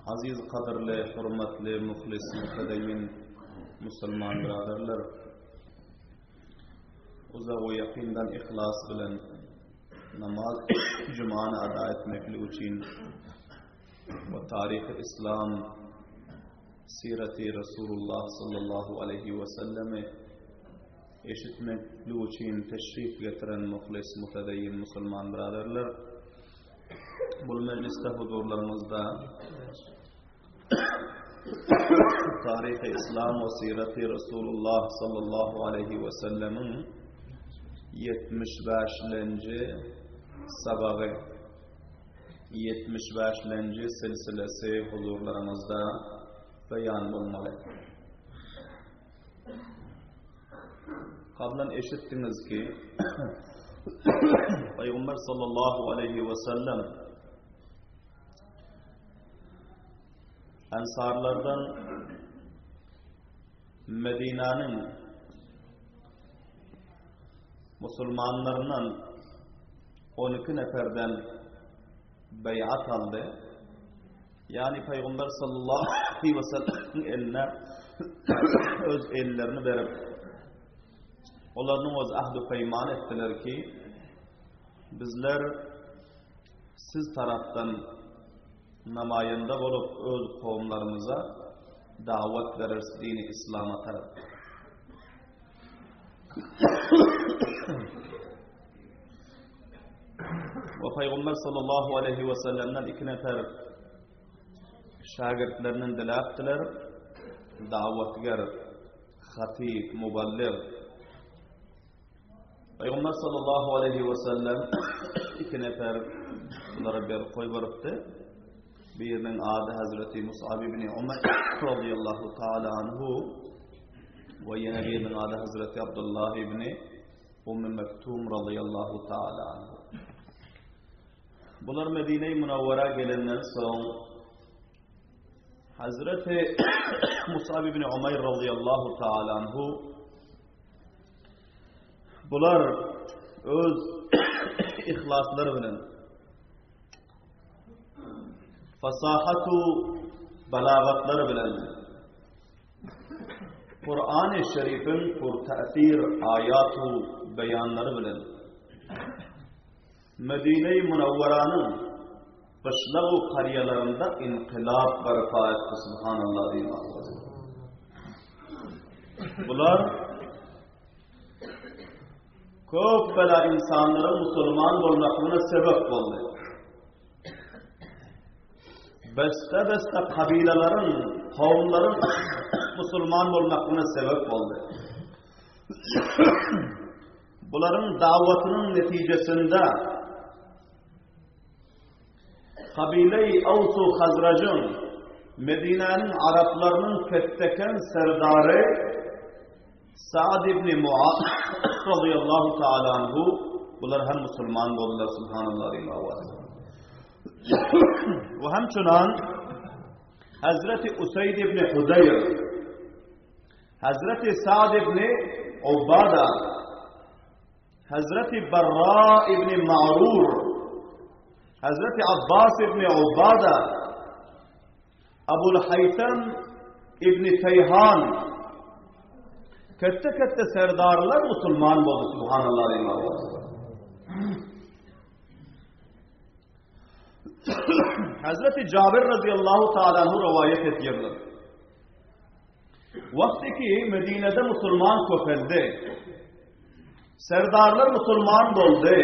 Aziz kadirli, hürmetli, muhlis, mutedeyyin Müslüman biraderler, uza o yakindan ihlas bilen namaz Cuma'nı ada etmekli için ve tarih-i İslam sireti Resulullah sallallahu aleyhi ve selleme eşitmekli için teşrif getiren muhlis, mutedeyyin Müslüman biraderler, bu mecliste huzurlarımızda tarih-i İslam ve sireti Resulullah sallallahu aleyhi ve sellemin 75. sabahı 75. silsilesi huzurlarımızda beyan olmalı. Kablen eşittiniz ki Peygamber sallallahu aleyhi ve sellem Ensarlardan Medine'nin Müslümanlarından 12 neferden beyat aldı. Yani Peygamber sallallahu aleyhi ve sellem'in eline öz ellerini verip onların öz ahd-ı peyman ettiler ki bizler siz taraftan namayende olup öz kavimlerimize davet veririz dini İslam'a taraf. Ve Peygamber sallallahu aleyhi ve sellem'den 2 nefer şagirdlerinin dile ettiler. Davetgar, hatib, muballigh. Peygamber sallallahu aleyhi ve sellem 2 nefer bunlara bir koy veripti. Birinin adı Hazreti Mus'ab ibn Umeyr radıyallahu ta'ala anhu ve yine birinin adı Hazreti Abdullah ibn Mektum radıyallahu ta'ala anhu. Bunlar Medine-i Münevvere gelenden sonra Hazreti Mus'ab ibn Umeyr radıyallahu ta'ala anhu bunlar öz ihlasları bilen fasahatu balagatları bilen Kur'an-ı Şerif'in purta'sir ayatu beyanları bilen Medine-i Münevvere'nin kışlağı kariyelerinde inkılap berpa etti. Subhanallah diyeyim. Bunlar çok bela insanların Müslüman olmasına sebep oldu. Beste kabilelerin, kavimlerin Müslüman olmasına sebep oldu. Bunların davetinin neticesinde kabile-i Avs-u Hazrac'ın Medine'nin Araplarının fetteken serdarı Sa'd ibn Mu'az radıyallahu ta'ala anhu bunlar hem Müslüman oldular. Subhanallah diyeyim. Ve hemçunan Hazreti Usayd ibn Hudayr, Hazreti Sa'd ibn Ubada, Hazreti Barra ibn Ma'rur, Hazreti Abbas ibn Ubada, Abul Haytham ibn Tayhan, kette serdarlar Müslüman oldu. Subhanallah diyeyim. Hazreti Cabir radıyallahu ta'ala anhu rivayet ediyorlar. Vakti ki Medine'de Müslüman köpeldi. Serdarlar Müslüman oldu.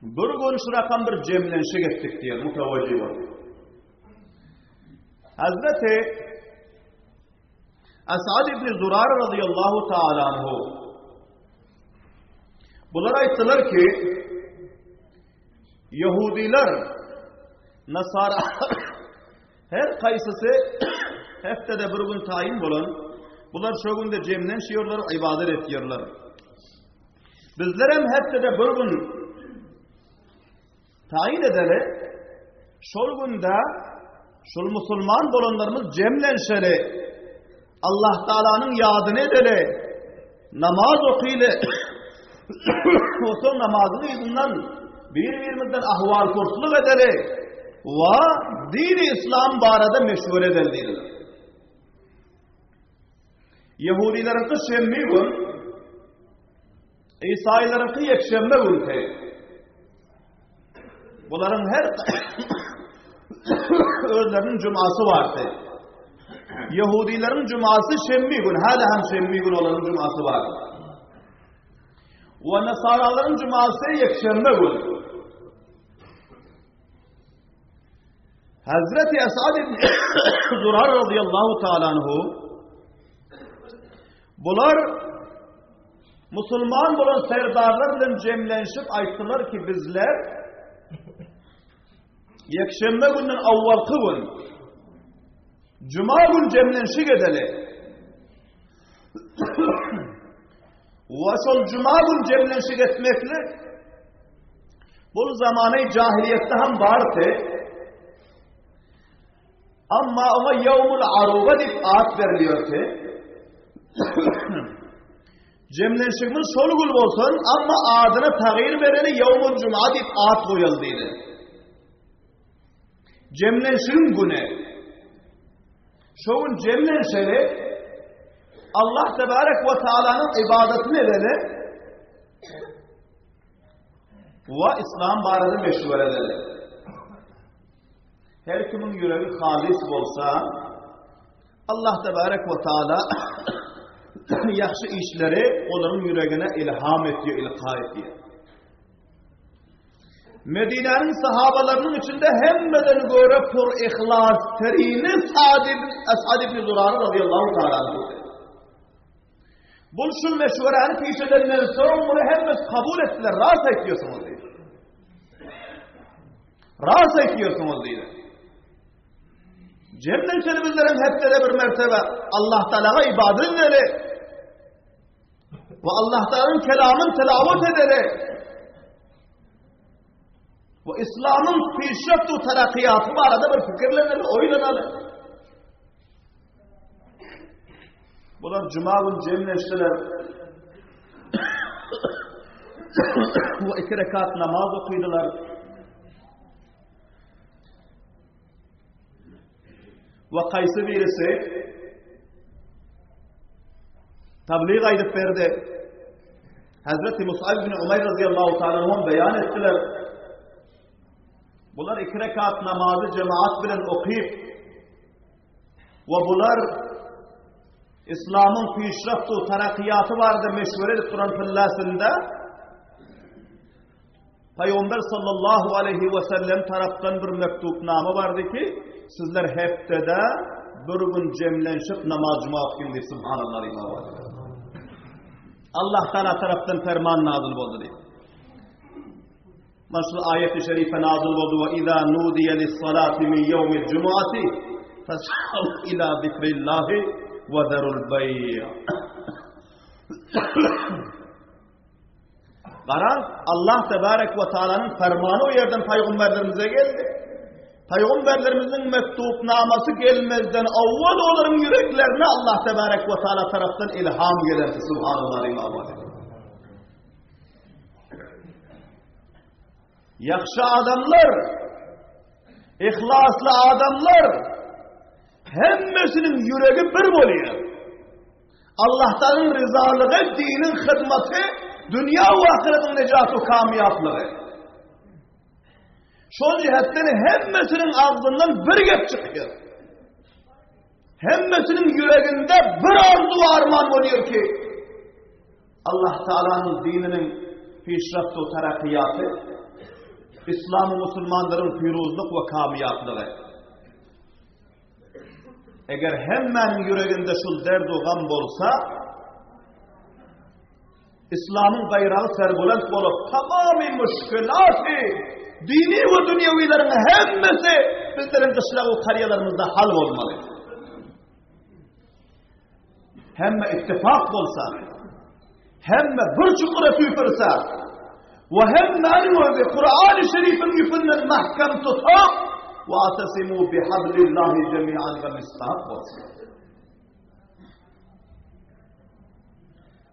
Bir gün şu rakam bir cemlenşe gittik diyor. Mutevacih var. Hazreti As'ad ibn Zurara radıyallahu ta'ala anhu bunlara ayttılar ki Yahudiler, Nasara her kayısısı haftada bir gün tayin bulan bunlar şu günde cemlenşiyorlar, ibadet ediyorlar. Bizler hem haftada bir gün tayin edelim şu günde şu Müslüman olanlarımız cemlenşeli Allah Teala'nın yadını edeli namaz okuyla o son namazını yüzünden bir müddet ahval kursuluk edeli ve dini İslam barada meşvere edildiler. Yahudilerin ki şemmi gün, İsa'yların ki yekşembe gün te. Bunların her özlerinin cuması vardı. Yahudilerin cuması şemmi gün, hala hem şemmi gün olanın cuması vardı. Ve Nasaraların cuması yekşembe gün. Hazreti Esad ibn Zurar radıyallahu ta'ala anhu bular Müslüman olan serdarlarla cemlenşip ayttılar ki bizler yekşembe günün avvalkı gün cuma gün cemlenşik edeli ve sol cuma gün cemlenşik etmekle bu zamanı cahiliyette hem vardı. Ama ona yevmul aruba deyip ad veriliyor ki cemlenşikimiz sol gün olsun ama adına tağyir vereni yevmul cuma deyip ad koyulduydu. Cemlenşikin günü şu gün cemlenşeri Allah Tebarek ve Teala'nın ibadetini edeli ve İslam barada meşhur edeli. Her kimin yüreği halis olsa Allah Tebarek ve Teala yaxşı işleri onların yüreğine ilham ediyor, ilka ediyor. Medine'nin sahabalarının içinde hemmeden göre pur ihlas terini Esad ibn Zurar radıyallahu ta'ala anhu'dur. Bu şu meşhuren peş edenden sonra bunu hemmez kabul ettiler. Rast ediyorsunuz diye. Rast ediyorsunuz diye. Cemlenşeli bizlerin hepsi de bir mertebe Allah Teala'ya ibadet edeli ve Allah Teala'nın kelamını telavet edeli ve İslam'ın pişreft ve terakkiyatı barada bir fikirleneli, oynanalı. Bunlar cuma gün cemleştiler ve 2 rekat namaz okuydular. Ve kaysı birisi tabliğ aydıp verdi. Hazreti Mus'ab bin Umayr radıyallahu ta'ala beyan ettiler. Bunlar 2 rekat namazı cemaat bilen okuyup ve bunlar İslam'ın pişraftu, terakkiyatı vardı meşhur edip duran fillasında Peygamber sallallahu aleyhi ve sellem taraftan bir mektupname vardı ki sizler heptede bir gün cemlenşip namazımı okuyun diye subhanallah imam. Allah Teala taraftan ferman nazil oldu diye. Nasıl ayet-i şerife nazil oldu ve izâ nudiye lis-salâti min yevmil cumuati fes'av ilâ zikrillâhi ve zerul bey'. Karan Allah Tebarek ve Teala'nın fermanı o yerden peygamberlerimize geldi. Peygamberlerimizin mektupnaması gelmezden avval onların yüreklerine Allah Tebarek ve Teala taraftan ilham gelirdi. Subhanallah imam. Yakşı adamlar, ihlaslı adamlar hemmesinin yüreği bir oluyor. Allah'tan rızalığı, dinin hizmeti, dünya ve ahiretin necatı kamiyatlığı. Şu cihetten hemmesinin ağzından bir gep çıkıyor. Hemmesinin yüreğinde bir arzu arman oluyor ki Allah Teala'nın dininin pişraftı ve terakkiyatı, İslam-ı Müslümanların firuzluk ve kamiyatlığı. Eğer hemen yüreğinde şu derdu gam olsa, İslam'ın bayrağı serbulant olup tamamı müşkülatı, dini ve dünyevilerin hemmesi bizlerin kışlağı ve kariyalarımızda hal olmalı. Hemme ittifak olsa, hemme bir çukura tüyfürse, ve hemme ve Kur'an-ı Şerif'in yüfünden mahkem tutup, وَاَتَسِمُوا بِحَبْلِ اللّٰهِ جَمِيعًا وَمِسْتَحَقْ olsun.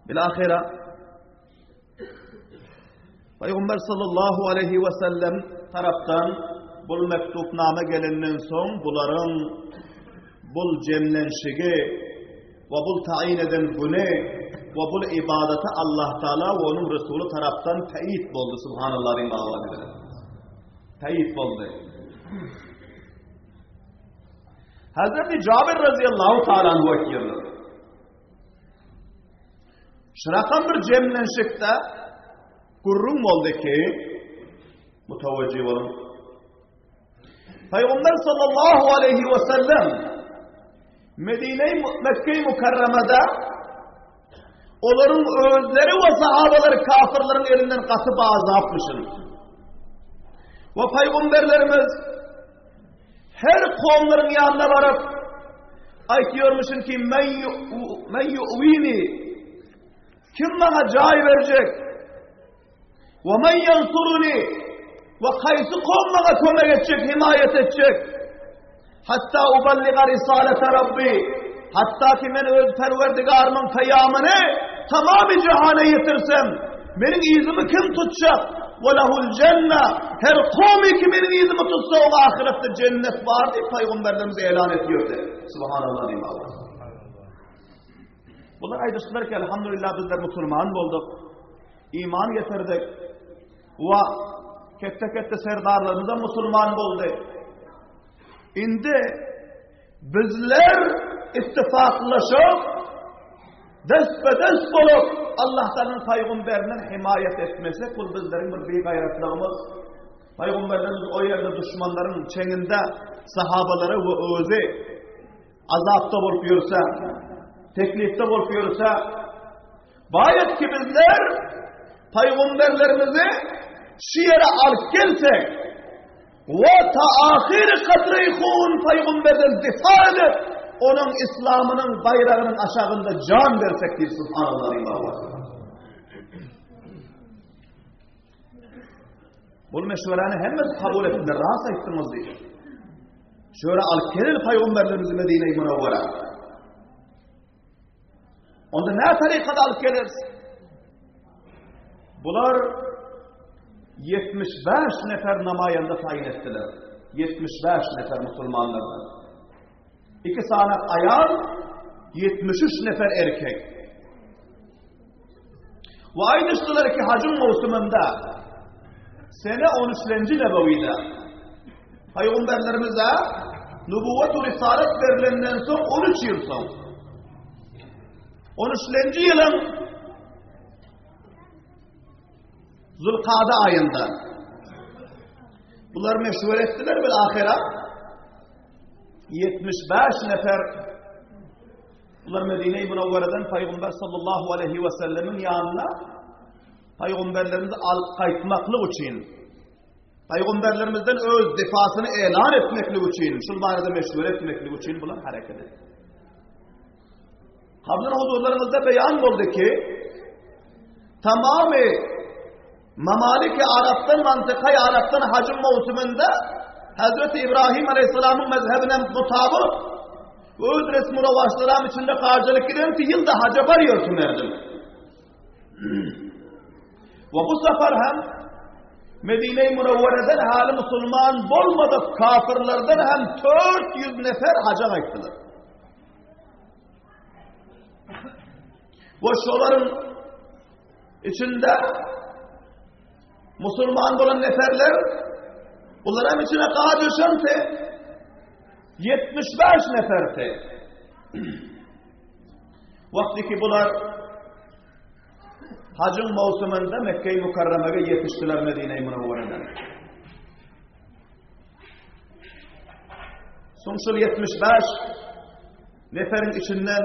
Bilahira, Peygamber sallallahu aleyhi ve sellem taraftan bul mektupname gelenden soň buların bul cemlenşigi ve bul tayin eden güne ve bul ibadete Allah Teala ve onun Resulü taraftan teyit boldu. Subhanallah'ın bağlıdır. Teyit boldu. Hazreti Cabir radıyallahu ta'ala anhu ekliyorlar. Şurakan bir cemlenşikte gurrun boldu ki mutavacci olun. Peygamber sallallahu aleyhi ve sellem Mekke-i Mukarreme'de onların özleri ve sahabaları kafirlerin elinden kasıp azapmışın. Ve Peygamberlerimiz her kavimlerin yanına varıp aytiyormuşsun ki men yu'vini, kim bana cay verecek, ve men yansuruni, ve kaysı kavim bana kömek edecek, himayet edecek, hatta uballiga risalete Rabbi, hatta ki men öz perverdigarımın feyyamını tamamı cihane yetirsem, benim izimi kim tutacak? وَلَهُ الْجَنَّةِ, her kavmi ki benim izimi tutsa o ahirette cennet var diye Peygamberlerimize ilan ediyordu. Subhanallah diyeyim Allah. Bunlar aydıştılar ki elhamdülillah bizler Müslüman olduk, iman getirdik ve kette serdarlarımıza Müslüman oldu. Indi bizler ittifaklaşıp dest olup Allah'tan Peygamberinin himayet etmesek bu bizlerin bir büyük gayretlığımız. Peygamberlerimiz o yerde düşmanların çenginde sahabaları ve özü azapta bulup yürüse, teklifte bulup yürüse, bayet ki bizler Peygamberlerimizi şu yere alıp gelsek ve ta ahir kadri hun Peygamberden difa edip onun İslam'ının bayrağının aşağında can versek diye Subhanallah. Bu meşverani hemmez kabul ettiler, rahat ettiniz diye. Şöyle al-Kelil Peygamberlerimizi Medine-i Münevvere. Onda ne tarikada al-Kelil? Bunlar 75 nefer namayanda tayin ettiler. 75 nefer Müslümanlardan. 2 tane ayar, 73 nefer erkek. Ve aynıştılar ki hacın mevsiminde sene 13. Nebevi'de Peygamberlerimize nübüvvet-u risalet verilenden sonra 13 yıl sonra 13. yılın Zulkade ayında bunlar meşhur ettiler bil ahira 75 nefer bunlar Medine-i Münevvere'den Peygamber sallallahu aleyhi ve sellemin yanına Peygamberlerimizi alıp kaytmaklık için Peygamberlerimizden öz defasını elan etmeklik için şu manada meşhur etmeklik için bunlar hareket etti. Habların huzurlarımızda beyan oldu ki tamamı Mamalik-i Arap'tan, Mantıka-i Arap'tan hacım mevsiminde Hazreti İbrahim Aleyhisselam'ın mezhebine mutabık öz resmi ravaşlarım içinde karşılık gidelim ki yılda hacca varıyorsun derdim. Ve bu sefer hem Medine-i Münevvere'den hali Müslüman olmadık kafirlerden hem 400 nefer hacca gittiler. Ve şoların içinde Müslüman olan neferler bunların içine kağa düşense 75 neferdi. Vakti ki bunlar hacın mevsiminde Mekke-i Mukarreme'ye yetiştiler Medine-i Münevvere'den. Sonuçta 75 neferin içinden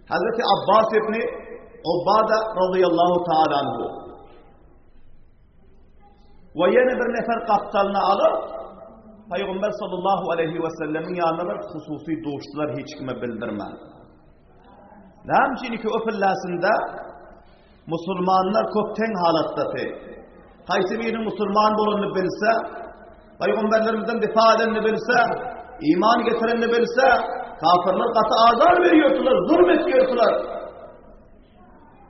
Hazreti Abbas İbni Ubada radıyallahu ta'ala anhu ve yeni bir nefer kaptanını alıp Peygamber sallallahu aleyhi ve sellemin yanına bir hususi doğuştular hiç kime bildirmez. Namçini ki o fillasında Müslümanlar köpten halattadır. Kaysi birinin Müslüman bulunduğunu bilse, Peygamberlerimizden difa edenini bilse, iman getirenini bilse, kafirler katı azar veriyordular, zulmediyordular.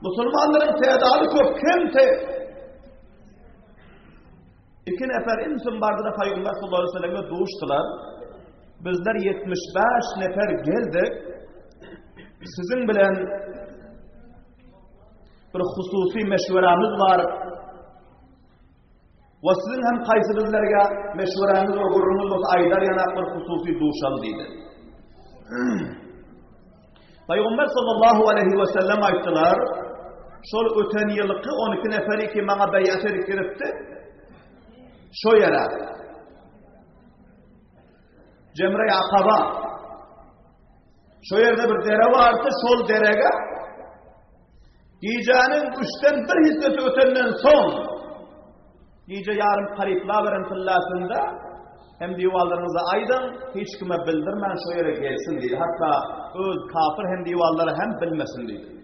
Müslümanların tedavi çok kemti. İki nefer insan bardı da Peygamber sallallahu aleyhi ve sellem'e doğuştular. Bizler 75 nefer geldik. Sizin bilen bir hususi meşveremiz var. Ve sizin hem kaysınızlarga meşveremiz ve gururunuz olsa aylar yanak bir hususi duşal deydi. Peygamber sallallahu aleyhi ve sellem ayttılar. Şol öten yılki 12 neferi ki bana beyat edip giripti. Şo yere. Cemre-i Akaba. Şo yerde bir dere vardı. Şol derege giyeceğinin 3'ten 1 hissesi ötenden son giyece yarım kalipla veren fıllasında hem divallarınıza aydın hiç kime bildirmen şo yere gelsin deydi. Hatta öz kafir hem divalları hem bilmesin deydi.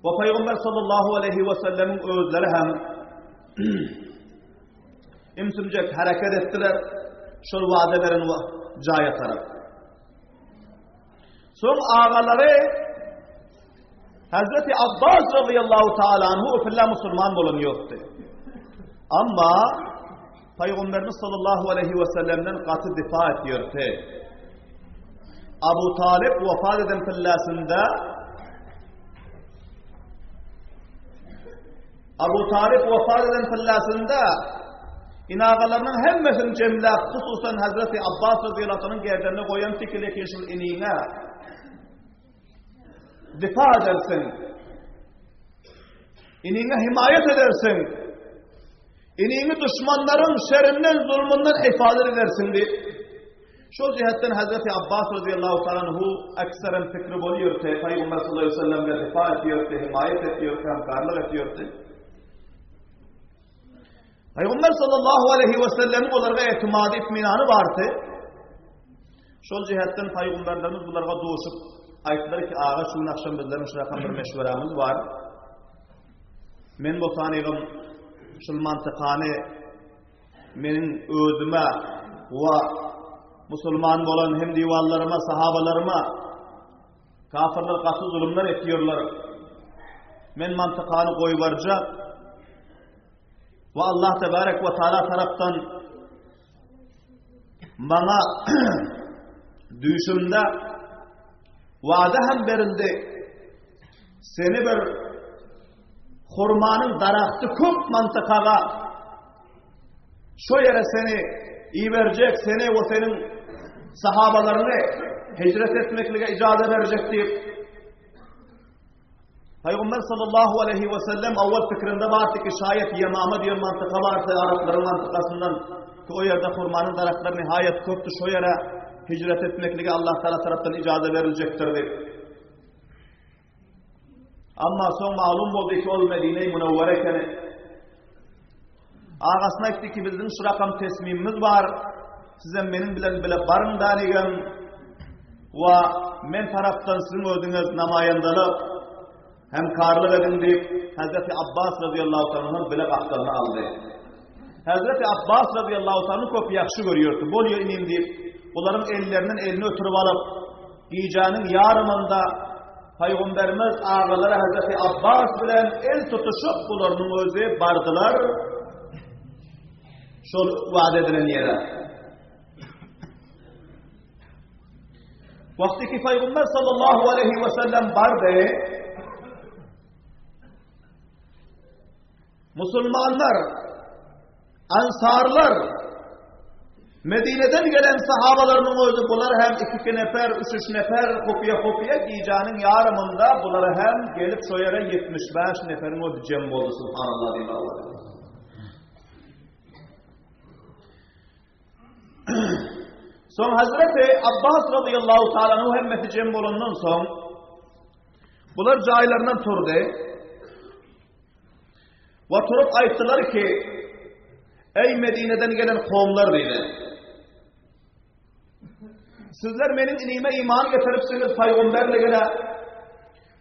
Ve Peygamber sallallahu aleyhi ve sellemin özleri hem imsimcek hareket ettiler. Şol vaade veren caya taraf. Son ağaları Hazreti Abbas radıyallahu ta'ala anhu öfilla Müslüman bulunuyordu. Ama Peygamberimiz sallallahu aleyhi ve sellem'den katı difa ediyordu. Abu Talib vefat eden fillasında inağalarının hemmesini cemlap hususan Hazreti Abbas radıyallahu anh'ın gerdanına koyan tikileki şu iniğine difa edersin. İniğine himayet edersin. İniğini düşmanların şerrinden, zulmünden ifade edersin diye. Şu cihetten Hazreti Abbas radıyallahu anhu ekseren fikri buluyor. Peygamber sallallahu aleyhi ve sellem'le difa ediyor, himayet ediyor, hemkarlık ediyor. Peygamber sallallahu aleyhi ve sellem'in onlara etimadı, itminanı vardı. Şu cihetten Peygamberlerimiz bunlara doğuşup aytlar ki ağa şu akşam bizlerin şurakan bir meşveremiz var. Men bu tanıgım şu mantıqanı menin özüme ve Müslüman olan hem divallarıma, sahabalarıma kafirler katı zulümler ediyorlar. Men mantıqanı koyuvarca ve Allah tebarek ve teala taraftan bana düşümde vaade hem verildi. Seni bir hurmanın daraktı köp mantıkaga şu yere seni iyi verecek, seni ve senin sahabalarını hicret etmekle icazet verecek deyip Peygamber sallallahu aleyhi ve sellem avval fikrinde vardı ki şayet Yemama diyor mantıka vardı Arapların mantıkasından ki o yerde hurmanın darakları nihayet köptü şu yere hicret etmekle Allah Teala tarafından icazet verilecektir deyip. Ama son malum oldu ki ol Medine-i Münevvereken ağasına etti ki bizim şu rakam teslimimiz var. Size benim bile barın danigem ve men taraftan sizin ödünüz namayandalık hem karlık edin deyip Hazreti Abbas radıyallahu anh'ın bile aktarını aldı. Hazreti Abbas radıyallahu anh'ı çok yakşı görüyordu. Boluyor ineyim deyip onların ellerinin elini ötürüp alıp giyeceğinin yarımında Peygamberimiz ağaları Hazreti Abbas bilen el tutuşup bunların özü bardılar şu vaat edilen yere. Vakti ki Peygamber sallallahu aleyhi ve sellem bardı Müslümanlar, Ansarlar, Medine'den gelen sahabalarının özü bunlar hem 2 nefer, 3 nefer kopya giyeceğinin yarımında bunları hem gelip şu yere 75 neferin o cem oldu subhanallah diye Allah. Son Hazreti Abbas radıyallahu ta'ala'nın hemmeti cem olundan son bunlar caylarından turdu. Ve turup ayttılar ki ey Medine'den gelen kavimler dedi. Sizler benim inime iman getiripsiniz peygamberliğine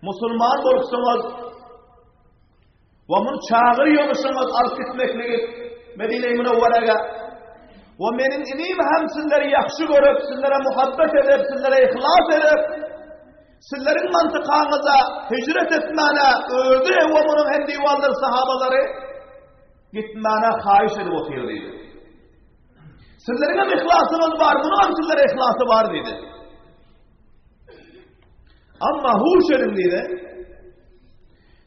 Müslüman olursunuz ve bunu çağırıyorsunuz arz etmekliği Medine-i Münevvere'ye ve benim inim hem sizleri yakşı görüp sizlere muhabbet edip sizlere ihlas edip Sizlerin mantıkanıza hicret etmene öldü ve bunun hem divanları sahabaları gitmene haiş edip oturuyor dedi. Sizlerin hem ihlasınız var, bunun hem sizlere ihlası var dedi. Ama huşerin dedi,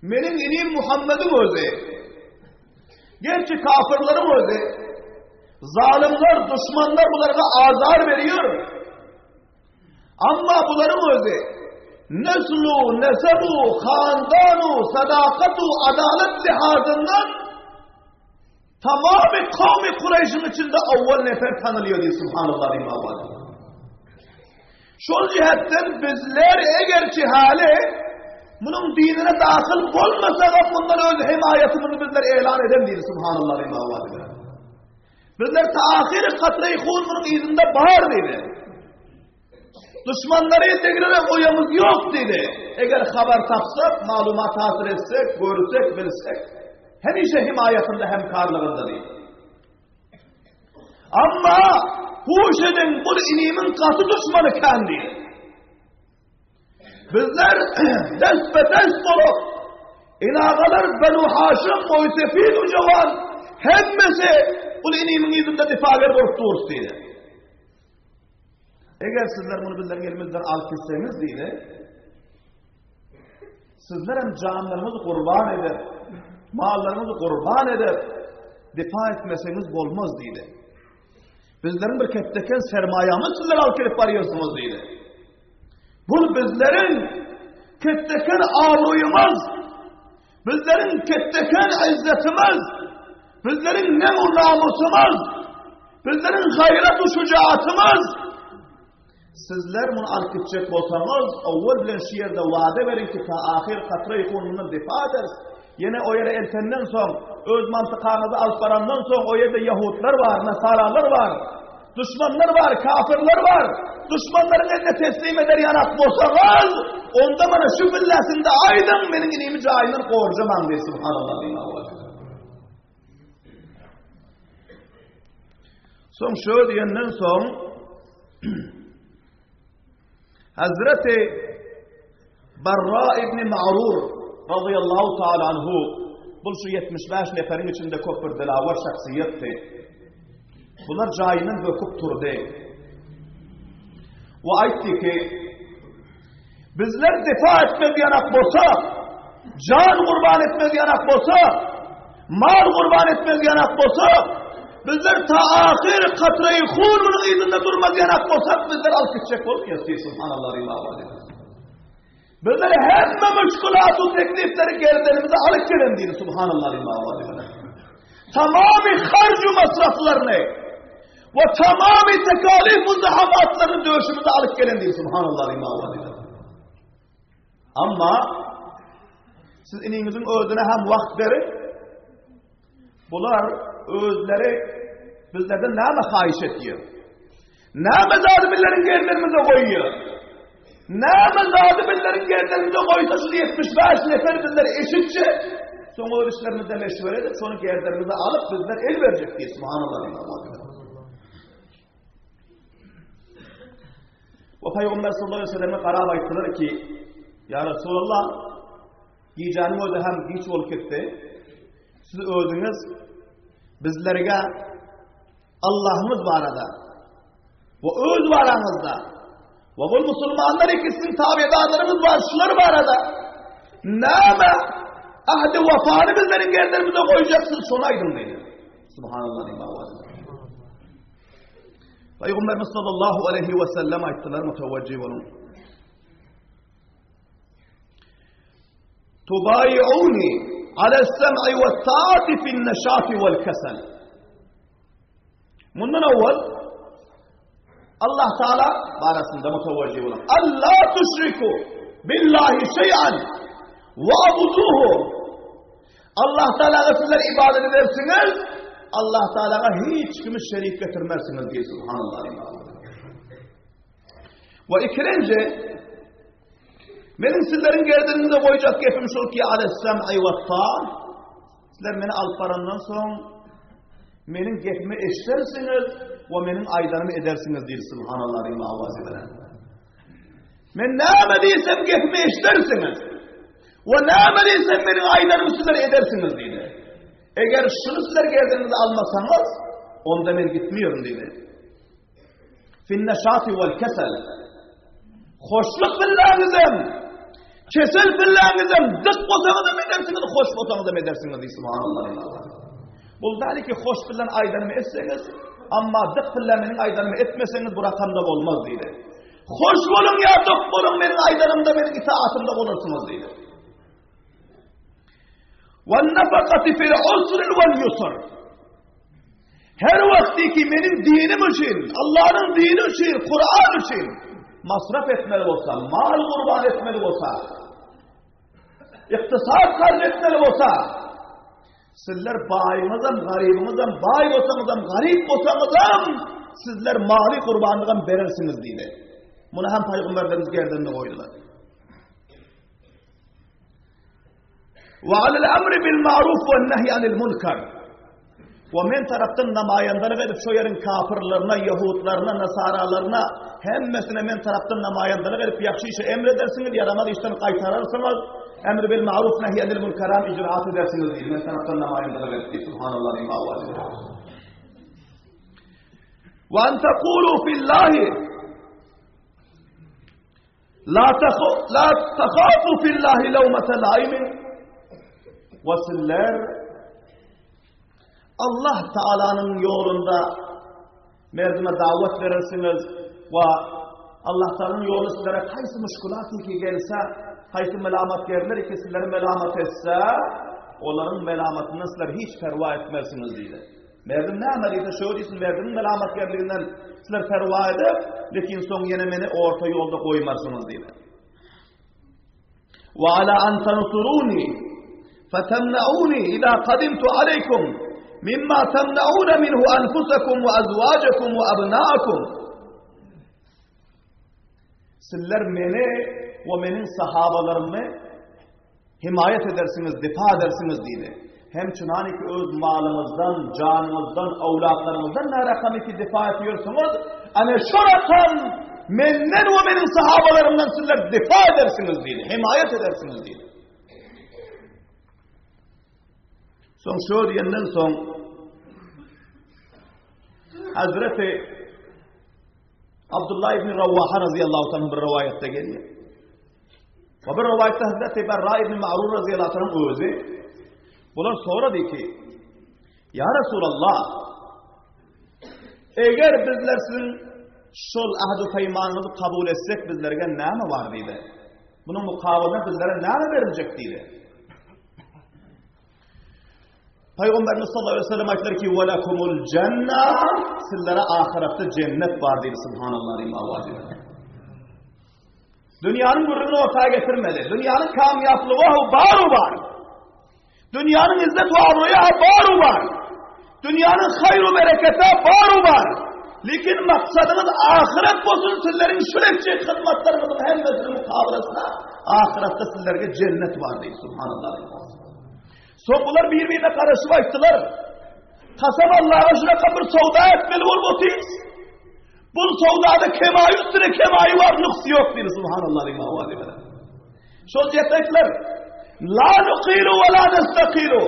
benim inim Muhammed'in özü, gerçi kafirlerin özü, zalimler, düşmanlar bunlara azar veriyor. Ama bunların özü, neslu, nesebu, khandanu, sadakatu, adalet lihazından tamamı kavmi Kureyş'in içinde evvel nefer tanılıyor diye subhanallah imamı. Şu cihetten bizler eğer ki hali bunun dinine dahil olmasa da bundan öz himayetimizi bizler ilan eden değil subhanallah imamı. Bizler taahhir katreyi khun bunun izinde bağır dedi. Düşmanları integrere oyamız yok dedi. Eğer haber tapsak, malumat hasıl etsek, görürsek, bilsek, hemişe himayetinde hem karlığında değil. Ama huşedin bu inimin katı düşmanı kendi. Bizler despetest olup, inagalar Benu Haşim, Moysefid Ucavan, hemmesi bu inimin izinde difa verip orta dedi. Eğer sizler bunu bizlerin elimizden alıp gitseniz diye, sizler hem canlarımızı kurban eder, mallarımızı kurban eder, difa etmeseniz olmaz diye. Bizlerin bir ketteken sermayamız sizler alıp gelip varıyorsunuz diye. Bu bizlerin ketteken ağrıyımız, bizlerin ketteken izzetimiz, bizlerin ne namusumuz, bizlerin gayret-u şücaatımız. Sizler bunu alıp gidecek olsanız, evvel bilen şiirde vaade verin ki ta ahir katre-i konundan difa ederiz. Yine o yere eltenden son, öz mantıkanızı alıp varandan son o yerde Yahudlar var, Nasaralar var, düşmanlar var, kafirler var. Düşmanların eline teslim eder yanak olsanız, onda bana şu billesinde aydın benim inimi cahinin korcamam diye subhanallah diyeyim. Son şöyle diyenden son, Hazreti Barra İbni Ma'rur radıyallahu ta'ala anhu bu şu 75 neferin içinde kopur dilavar şahsiyetti. Bunlar cayinin döküp turdu. Ve aytti ki bizler difa etmek yanak bolsa, can kurban etmek yanak bolsa, mal kurban etmek yanak bolsa, bizler ta ahir katreyi khunun izinde durmaz yanak bolsak bizler alıp gidecek olmuyoruz diye subhanallah imamı. Bizler hemme müşkülatı teklifleri geldiğimizi alıp gelen diye subhanallah imamı. Tamamı harcı masraflarını ve tamamı tekalif-u zahamatların dövüşümüzü alıp gelen diye subhanallah imamı. Ama siz ininizin özüne hem vakt verin, bunlar özleri bizlerden nâme haiş ediyor. Nâme zâdı billerin gerlerimize koyuyor. Nâme zâdı billerin gerlerimize koysa şu 75 nefer bizler eşitçe sonra o işlerimizden meşvere edip sonra gerlerimize alıp bizler el verecek diye subhanallah. O Peygamber sallallahu aleyhi ve sellem'e karar ayttılar ki ya Resulallah yiyeceğim o da hem hiç olup gitti. Siz öldünüz bizlerge Allah'ımız var arada ve öz var aramızda ve bu Müslümanlar ikisinin tabiadarlarımız var şular var arada nâme ahdi vefanı bizlerin gerlerimize koyacaksın sonaydın dedi. Subhanallah imamı. Peygamberimiz sallallahu aleyhi ve sellem ayettiler müteveccih olun. Tubayi'uni alel-sem'i ve't-ta'ati fi'n-neşâti vel-kesel. Bundan evvel Allah Teala barasında müteveccih olun. Allah tüşriku billahi şey'an ve abuduhu. Allah Teala'ya sizler ibadet edersiniz. Allah Teala'ya hiç kimi şerik getirmezsiniz diye subhanallah. Ve ikinci benim sizlerin gerdirinize koyacak kefim şu ki alel-sem'i ve't-ta'a. Sizler beni alparandan sonra benim kefimi eşlersiniz ve benim aydanımı edersiniz diye subhanallah. Men näme diýsem gepmi eşdersiniz. Ve näme diýsem meniň aýdarym sizler edersiniz diýdi. Eger şunu sizler gerdiňizde almasaňyz, onda men gitmiyorum diýdi. Fin neşati vel kesel. Hoşluk billaňyzem, kesel billaňyzem, dık bolsaňyzam edersiniz, hoş bolsaňyzam edersiniz diýdi. Subhanallah. Bul daliki hoş bilen aýdarymy etseňiz, amma dık bilen meniň aýdarymy etmeseňiz bu rakamda bolmaz diýdi. Hoş bolun ya dık bolun meniň aýdarymda, meniň itaatymda bolursunuz diýdi. Wan nafaqati fil usri wal yusr. Her vakti ki benim dinim için, Allah'ın dini için, Kur'an için masraf etmeli olsa, mal kurban etmeli olsa, iktisat sarf etmeli olsa, sizler bayınızdan, garibinizden, bay olsanızdan, garip olsanızdan, sizler mali kurbanlıdan verirsiniz diye. Bunu hem Peygamberlerimiz gerdenine koydular. Ve alel emri bil ma'ruf ve nehy anil munkar. Ve men taraftan namayandalyk edip şu yerin kafirlerine, Yahudlarına, Nasaralarına hemmesine men taraftan namayandalyk edip ýakşy işe emredersiniz, yaramaz işten qaytararsınız. Emri bil ma'ruf nehy anil munkaram icraat edersiniz diye men taraftan namayandalyk edip subhanallah ve avazı. Ve en tekulu fillahi la takhafu fillahi lawmata laim. Ve sizler Allah Teala'nın yolunda merdime davet verirsiniz ve Allah Teala'nın yolunda sizlere kaysi müşkülatı ki gelse, kaysi melamat gelirler ki sizleri melamat etse, onların melamatından sizler hiç perva etmezsiniz diye. Merdim ne ameliyse şöyle değilsin, merdimin melamat geldiğinden sizler perva edip, lekin son yine beni orta yolda koymarsınız diye. Ve ala an tanusuruni fetemna'uni ila kadimtu aleykum mimma temna'una minhu anfusakum ve azwajakum ve abna'akum. Sizler meni ve menin sahabalarımı himayet edersiniz, difa edersiniz diye. Hem çunani ki öz malımızdan, canımızdan, avlatlarımızdan ne rakamı ki difa ediyorsunuz, hani şu rakam menden ve menin sahabalarımdan sizler difa edersiniz diye, himayet edersiniz diye. Son şu diyenden son Hazreti Abdullah ibn Ravvaha radıyallahu anh bir rivayette geliyor. Ve bir rivayette Hazreti Berra ibn Ma'rur radıyallahu anh özü bunlar sonra diyor ki Ya Resulallah eğer bizler sizin şol ahd-ı peymanınızı kabul etsek bizlerge näme var diye. Bunun mukabilinde bizlere näme verilecek diye. Peygamberimiz sallallahu aleyhi ve sellem ayetler ki وَلَكُمُ الْجَنَّةِ sizlere ahirette cennet var diye subhanallah imavacı. Dünyanın gururunu ortaya getirmedi. Dünyanın kamyaplığı baru var. Dünyanın izzet ve avruya baru var. Dünyanın hayru berekete baru var. Lakin maksadınız ahiret olsun sizlerin sürekli hizmetlerinizin hemmesinin mukabilesine ahirette sizlerge cennet var diye subhanallah imavacı. Sonbular birbirine karışıp ayttılar. Kasam Allah'a şuna kapır savda etmeli olmalıyız. Bu savdada kemayı üstüne kemayı var, nüksi yok diye subhanallah imavı aleyhi. Şol diyetler, la nukilu ve la nestakilu.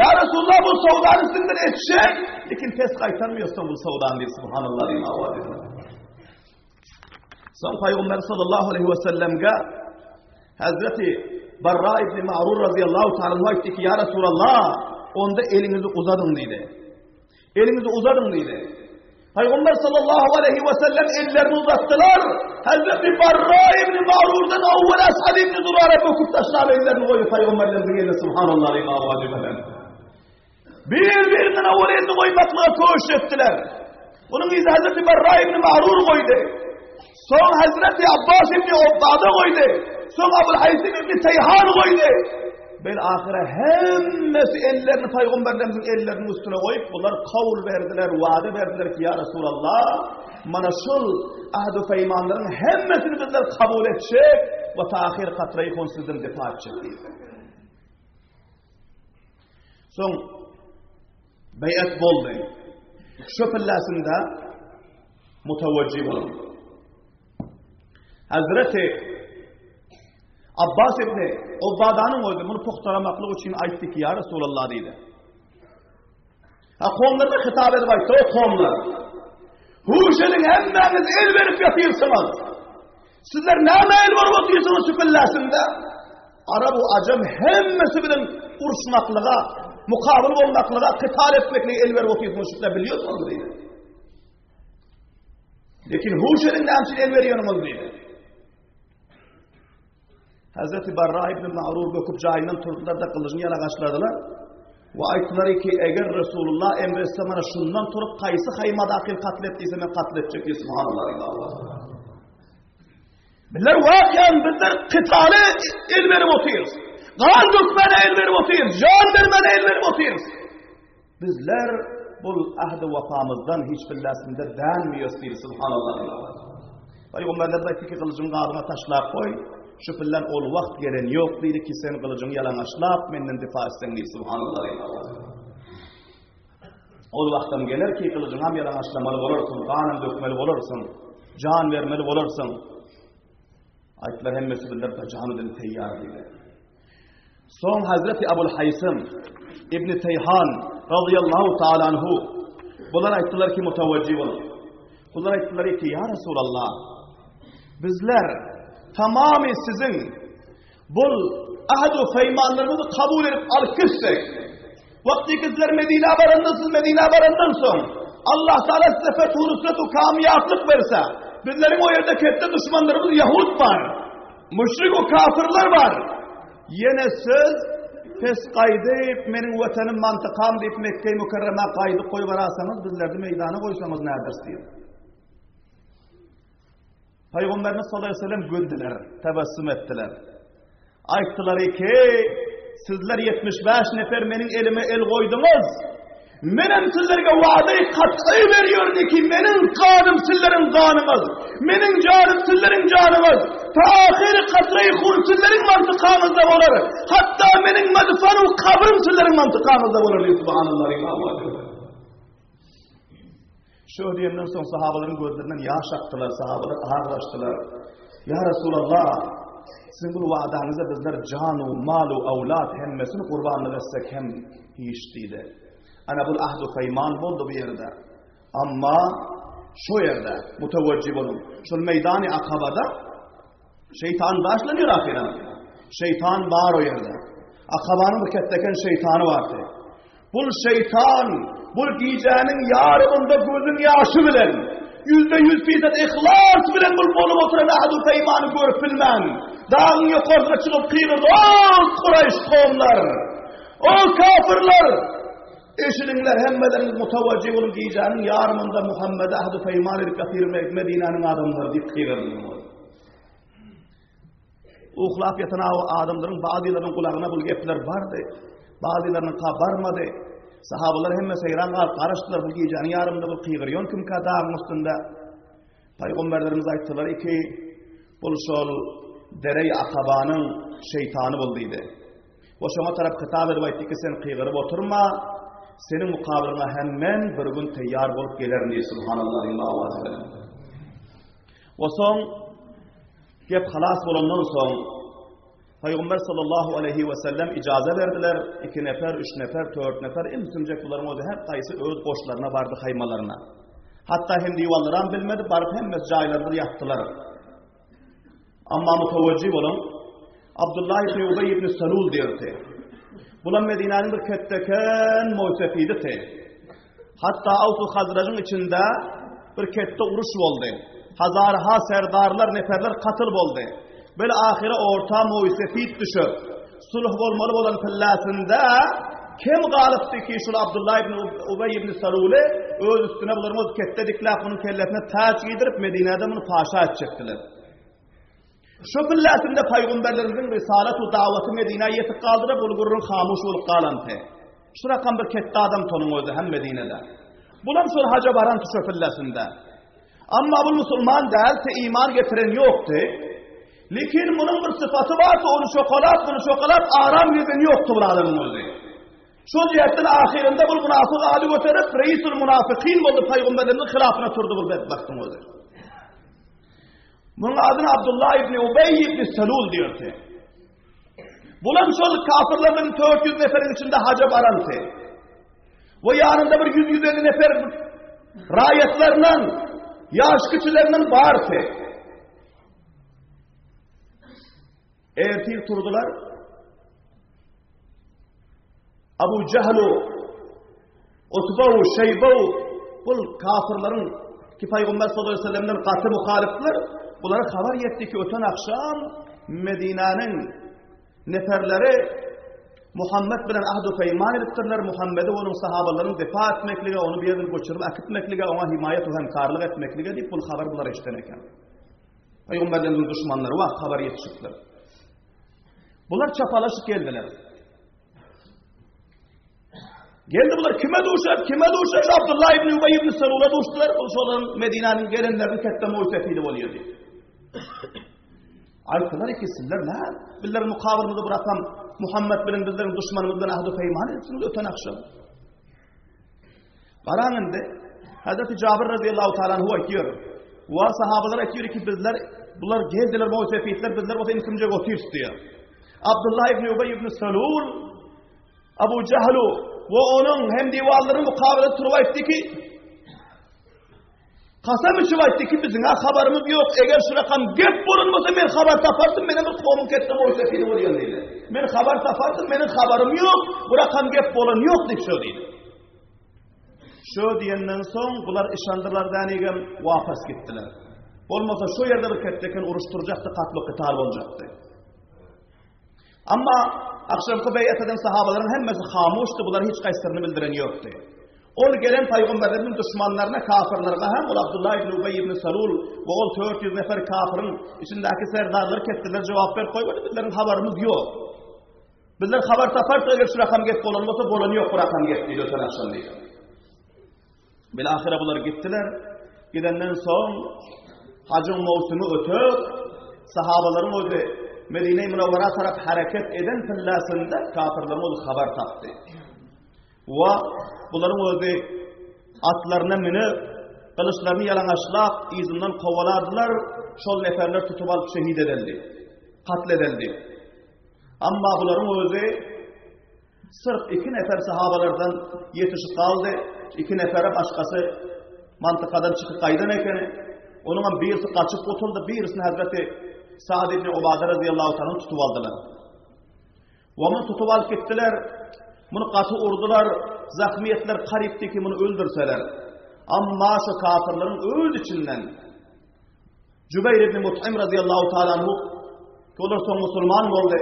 Ya Resulullah bu savdanın üstünden etşek, lakin tez kaytarmıyorsun bu savdanı diye subhanallah imavı aleyhi. Son Peygamber sallallahu aleyhi ve sellem'e Hazreti Barra ibn Ma'rur radıyallahu ta'ala ayetti ki ya Resulallah onda elinizi uzadın dedi. Elinizi uzadın dedi. Peygamber sallallahu aleyhi ve sellem ellerini uzattılar. Hazreti Barra ibn Ma'rur'dan evvel Asad ibn Zurare okup taşlar ellerini koydu Peygamberlerin eline subhanallah aleyhi. Birbirinden evvel elini koymakla koğuş ettiler. Bunun izi Hazreti Barra ibn Ma'rur koydu. Son Hazreti Abbas ibn Ubbad'a koydu. Son Abdülhaysim ibn Teyhan koydu. Ben ahire hemmesi ellerini Peygamberlerimizin ellerinin üstüne koyup bunlar kavul verdiler, vaade verdiler ki ya Resulallah bana şul ahd-ı feymanların hemmesini bizler kabul edecek ve tahir katrayı konsuzdan defa edecek diye. Son beyat boldu. Şu pillasında mutevecih olun. Hazreti Abbas ibn Ubada'nın oydu. Bunu puhtalamaklık için aytti ki ya Resulallah deydi. Qomlarına hitap edip aytti. O qomlar. Huşenin hemmeniz el verip yatıyorsunuz. Sizler näme el verip yatıyorsunuz şu pillasında? Arabu acem hemmesi bilen uruşmaklığa, mukabıl olmaklığa, kıtal etmekle el verip yatıyorsunuz. Şükle biliyorsunuz deydi. Lekin huşenin nämsin el veriyorsunuz deydi. Hazreti Barra ibn Ma'rur göküp cayından turdular da kılıcını yana kaçladılar. Ve ayttılar ki eğer Resulullah emretse bana şundan turup kayısı haymada akil katlettiyse ben katledecek diye subhanallah. Bizler vakiyen bizler kıtale el verip otuyoruz. Kan dökmene el verip otuyoruz. Can vermene el verip otuyoruz. Bizler bu ahd-ı vefamızdan hiçbirlasında denmiyoruz diye subhanallah. Peygamberler de ki kılıcını ağzına taşlap koy. Şu fillan ol vakt gelen yok deydi ki sen kılıcını yalanaşlap menden difa etsen deydi subhanallah. Ol vaktam gelir ki kılıcını hem yalanaşlamalı olursun, kanın dökmeli olursun, can vermeli olursun. Ayetler hemmesi bildir de canıdın teyyar deydi. Son Hazreti Ebul Haysım İbn-i Teyhan radıyallahu ta'ala anhu bunlar ayettiler ki mutevecih olun. Bunlar ayettiler ki ya Resulallah bizler tamamı sizin bu ahd-ı feymanlarınızı kabul edip alkışsek vakti kızlar Medine varandasınız Medine varandan sonra Allah Teala size fethu nusretu kamiyatlık verse bizlerin o yerde kette düşmanlarımız Yahud var müşrik o kafirler var yine siz pes kaydıyıp benim vatanım mantıkam deyip Mekke-i Mükerreme kaydı koy vararsanız bizleri meydana koysanız nedir diyor. Peygamberimiz sallallahu aleyhi ve sellem güldüler, tebessüm ettiler. Ayttılar ki, sizler 75 nefer benim elime el koydunuz. Benim sizlerge vaadayı kat'ı veriyordu ki, benim kanım sizlerin kanınız, benim canım sizlerin canınız. Ta ahiri katrayı kur sizlerin mantıkanızda olur. Hatta benim medfanı kabrim sizlerin mantıkanızda olur. Subhanallah. Şu diyemden son sahabaların gözlerinden yaş aktılar, sahabalar ağırlaştılar. Ya Resulallah, sizin bu vaadanıza bizler canu, malu, avlat hemmesini kurbanlık etsek hem hiçtiydi. Ana bu ahd-ı feyman buldu bir yerde. Ama şu yerde müteveccih olun. Şu meydan-ı akabada şeytan başlanıyor ahiren. Şeytan var o yerde. Akabanın bu ketteken şeytanı vardı. Bu şeytan bu giyeceğinin yarımında gözün yaşı bilen, %100% ihlas bilen bu bolup oturan ahd-ı feymanı görüp bilmen. Dağın yukarıda çıkıp kıyırır, o Kureyş kavimler, o kafirler. Eşilinler hemmeleriniz mutevacih olun giyeceğinin yarımında Muhammed'e ahd-ı feymanı edip getirmek Medine'nin adamları deyip kıyırır. Uhlap yatan adamların bazılarının kulağına bu gepler vardı, bazılarının kabarmadı. Sahabalar hemme seyran karıştılar bu giyeceğini yarımda bu kıygırıyor kim kadağın üstünde. Peygamberlerimiz ayttılar ki bu sol dere-i akabanın şeytanı bulduydu. O şuna taraf hitap edip aytti ki sen kıygırıp oturma senin mukabilına hemen bir gün teyyar bulup gelir diye subhanallah'ın avazı verin. O son gep halas bulundan son Peygamber sallallahu aleyhi ve sellem icazə verdiler. 2 nefer, 3 nefer, 4 nefer imsümcek bunların oldu. Her kayısı öz boşlarına vardı haymalarına. Hatta hem divallarını bilmedi, barıp hem caylarında yattılar. Ama müteveccih olun. Abdullah ibn Ubey ibn Salul diyordu. Bunun Medine'nin bir ketteken muhsefiydi. Hatta Avsu Hazrac'ın içinde bir kette uruş oldu. Hazarha serdarlar, neferler katıl oldu. Böyle ahire orta muhsefiyt düşüp, sulh olmalı olan pillasında kim galipti ki şu Abdullah ibn Ubey ibn Salul'e öz üstüne bularımız kette diklap bunun kellesine taç giydirip Medine'de bunu paşa edecektiler. Şu pillasında peygamberlerimizin risalet-u daveti Medine'ye yetip kaldırıp bulgurun hamuş olup kalantı. Şu rakam bir kette adam tonun oldu hem Medine'de. Bulam şu haca varan şu pillasında. Ama bu Müslüman değilse iman getiren yoktu. Lekin bunun bir sıfatı varsa onu şokolat aram yüzün yoktu bu adamın özü. Şu cihetten ahirinde bu münafık adı götürüp reisul münafıkin oldu peygamberlerin hilafına turdu bu bedbahtın özü. Bunun adını Abdullah İbni Ubey İbni Selul diyordu. Bulan şol kafirlerin 400 neferin içinde haca barandı. Ve yanında bir 100-150 nefer rayetlerinden, yaş küçülerinden bağırdı. Ertir turdular. Abu Cehlu, Utbavu, Şeybavu, bu kafirlerin ki Peygamber sallallahu aleyhi ve sellem'den katı muhalifler, bunlara haber yetti ki öten akşam Medine'nin neferleri Muhammed bilen ahdu peyman ediptirler. Muhammed'i ve onun sahabalarını defa etmeklige, onu bir yerden koçurup akıtmeklige, ona himayet ve hemkarlık etmeklige deyip bu haber bunlara işten eken. Peygamberlerin düşmanları var, haber yetişikler. Bunlar çapalaşıp geldiler. Geldi bunlar kime duşar? Abdullah İbni Ubey İbni Selul'a duştular. Onun Medine'nin gelenlerini kette muhtefili oluyor diye. Ayıktılar ikisiler ne? Bizlerin mukavırımızı bırakan Muhammed bilin bizlerin düşmanımızdan ahdu peyman etsiniz öten akşam. Karanında Hazreti Cabir radıyallahu ta'ala anhu ekiyor. Ve sahabalar ekiyor ki bizler, bunlar geldiler muhtefitler, bizler o seni kimce götür istiyor. Abdullah İbni Ubey İbni Selul, Abu Cehlu ve onun hem divalların mukavele turva etti ki kasam içi etti ki bizim haberimiz yok. Eğer şu rakam gep bulunmasa ben haber taparsın, benim bir kovum kettim o sefili oluyor değil. Ben haber taparsın, benim haberim yok. Bu rakam gep bulun yok deyip şu değil. Şu diyenden son bunlar işandılar deneyken vapas gittiler. Olmasa şu yerde bir ketteken uruşturacaktı, katlı kıtal olacaktı. Ama akşamki beyat eden sahabaların hemmesi hamuştu, bunların hiç kaysırını bildiren yoktu. Ol gelen peygamberlerin düşmanlarına, kafirlerine hem ol Abdullah İbni Ubey İbni Selul ve ol 400 nefer kafirin içindeki serdarlar kettiler, cevap ver koymadı, bizlerin haberimiz yok. Bizler haber taparsa eğer şu rakam get olunmasa bolun yok bu rakam get diyor öten akşam diyor. Bilahire bunlar gittiler, gidenden son hacın mevsimi ötüp sahabaların o Medine-i Münevvera taraf hareket eden pillasında kafirlerin o haber taptı. Ve bunların o atlarına minip, kılıçlarını yalanaşlap, izinden kovaladılar, şol neferler tutup alıp şehit edildi, katledildi. Ama bunların o sırf 2 nefer sahabalardan yetişip kaldı, 2 nefere başkası mantıkadan çıkıp kaydan ekeni, onun birisi kaçıp kurtuldu, birisini Hazreti Sa'd ibn Ubade radıyallahu ta'ala tutup aldılar. Ve onu tutup alıp gittiler, bunu katı urdular, zahmiyetler karipti ki bunu öldürseler. Ama şu kafirlerin öz içinden Cübeyr ibn Mut'im radıyallahu ta'ala anhu ki olur son Müslüman oldu.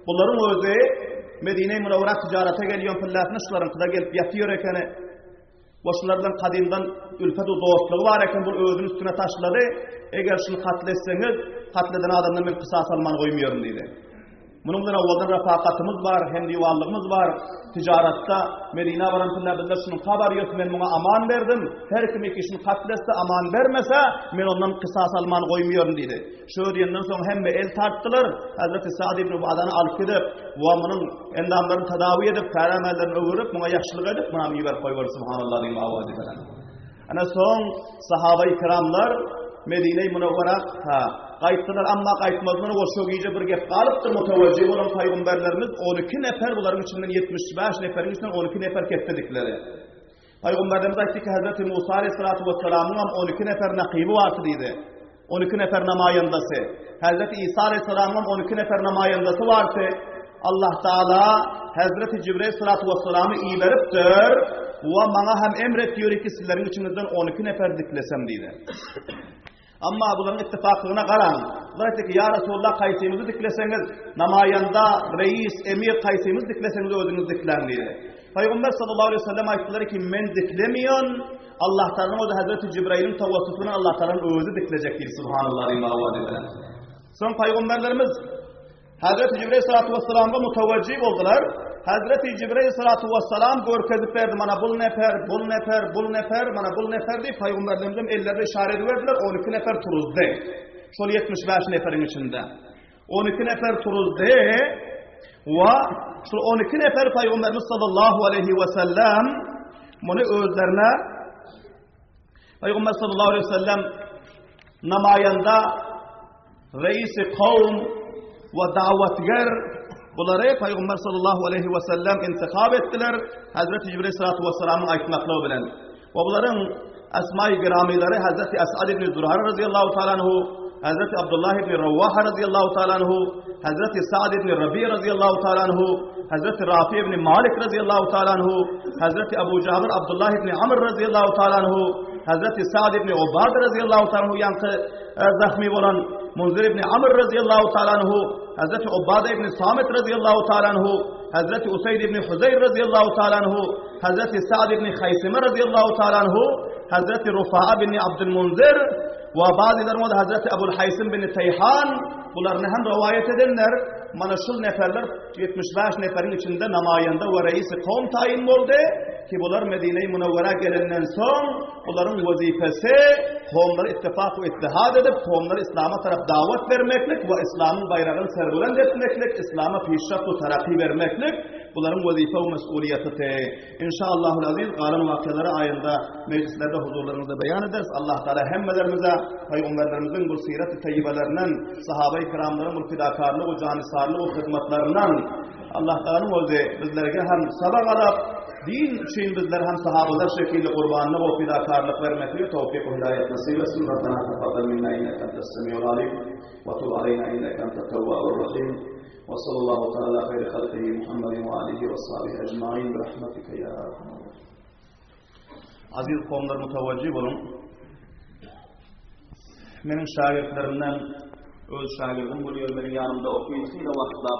Bunların özü Medine-i Münevvera ticarete geliyor, pillatını şuların kıda gelip yatıyor ekeni. Boşlardan kadimden ülfet-u dostluğu var eken bu özün üstüne taşladı. Eğer şunu katletseniz, katleden adamdan bir kısas almanı koymuyorum dedi. Bunun evvelden refakatımız var, hem divallığımız var. Ticarette Medine varan pillatlar şunun haber yok, ben buna aman verdim. Her kim iki şunu katletse aman vermese, ben ondan kısas almanı koymuyorum dedi. Şu diyenden sonra hem el tarttılar. Hazreti Sa'd ibn Ubade'ni alıp gidip, ve bunun endamlarını tedavi edip, karamellerini öğürüp, buna yaşlılık edip, buna miver koyuyor, subhanallah diyeyim avazı falan. Ana son sahabe-i kiramlar Medine-i Münevvera kayıttılar ama kayıtmazlar o çok iyice bir gep kalıptır muteveccih olan peygamberlerimiz 12 nefer bunların içinden 75 neferin içinden 12 nefer ketledikleri. Peygamberlerimiz aytti ki Hazreti Musa aleyhissalatu vesselam'ın 12 nefer nakibi vardı dedi. 12 nefer namayandası. Hazreti İsa aleyhissalam'ın 12 nefer namayandası vardı. Allah Teala Hazreti Cibril aleyhissalatu vesselam'ı iyi veriptir. Ve bana hem emret diyor ki sizlerin içinizden 12 nefer diklesem dedi. Ama bunların ittifakına karan. Zaten ki ya Resulullah kaysimizi dikleseniz, namayanda reis, emir kaysimizi dikleseniz özünüz diklen dedi. Peygamber sallallahu aleyhi ve sellem ayetleri ki men diklemiyon, Allah Teala'nın o da Hazreti Cibrail'in tavassutunu Allah Teala'nın özü dikleyecek değil. Subhanallah diyeyim. Son peygamberlerimiz Hazreti Cibrail sallallahu aleyhi ve sellem'e muteveccih oldular. Hazreti Cibrail sallallahu aleyhi ve sellem görkezip verdi bana bul nefer, bana bul nefer diye peygamberlerimizin ellerine işaret verdiler. 12 nefer turuzdu. Şol 75 neferin içinde. 12 nefer turuzdu. Ve şu 12 nefer peygamberimiz sallallahu aleyhi ve sellem bunu özlerine Peygamber sallallahu aleyhi ve sellem namayanda reisi kavm ve davetger bunları Peygamber sallallahu aleyhi ve sellem intikab ettiler. Hazreti Cibril sallallahu aleyhi ve sellem'in aytmaklığı bilen. Ve bunların esma-i giramileri Hazreti Esad ibn Zürare radıyallahu ta'ala anhu, Hazreti Abdullah ibn Ravvaha radıyallahu ta'ala anhu, Hazreti Sa'd ibn Rabi radıyallahu ta'ala anhu, Hazreti Rafi ibn Malik radıyallahu ta'ala anhu, Hazreti Ebu Cabir Abdullah ibn Amr radıyallahu ta'ala anhu, Hazreti Sa'd ibn Ubad radıyallahu ta'ala anhu yankı zahmi olan Munzir ibn Amr radıyallahu ta'ala anhu, Hazreti Ubade ibn Samit radıyallahu ta'ala anhu, Hazreti Usayd ibn Huzeyr radıyallahu ta'ala anhu, Hazreti Sa'd ibn Haysime radıyallahu ta'ala anhu, Hazreti Rufa'a ibn Abdülmunzir ve bazıları da Hazreti Ebul Haysim bin Teyhan bunlarını hem rivayet edenler mana şu neferler 75 neferin içinde namayende ve reisi kavm tayin oldu ki bunlar Medine-i Münevvere gelenden son bunların vazifesi kavmları ittifak ve ittihad edip kavmları İslam'a taraf davet vermeklik ve İslam'ın bayrağını serbuland etmeklik, İslam'a pişraft ve terakki vermeklik bunların vazife ve mesuliyeti. İnşallahü'l-aziz kalan vakıaları ayında meclislerde huzurlarınızda beyan ederiz. Allah Teala hemmelerimize Peygamberlerimizin bu siret-i teyyibelerinin, sahabe-i kiramların bu fidakarlığı ve canisarlığı ve hizmetlerinden Allah Teala'nın özü bizlere hem sabah alıp din için bizler hem sahabeler şekilde kurbanlık ve fidakarlık vermekle tevfik ve hidayet nasip etsin. Rabbena tefaddal minna inneke entes-semiyul alim ve tub aleyna inneke entet-tevvabur rahim. Ve sallallahu teala hayri halqihi Muhammedin ve alihi ve sahbihi ecmaîn bi rahmetike ya erhamer rahîm. Aziz kavmler müteveccih olun. Benim şagirdlerimden öz şagirdim bu benim yanımda okuyucuyla vakitla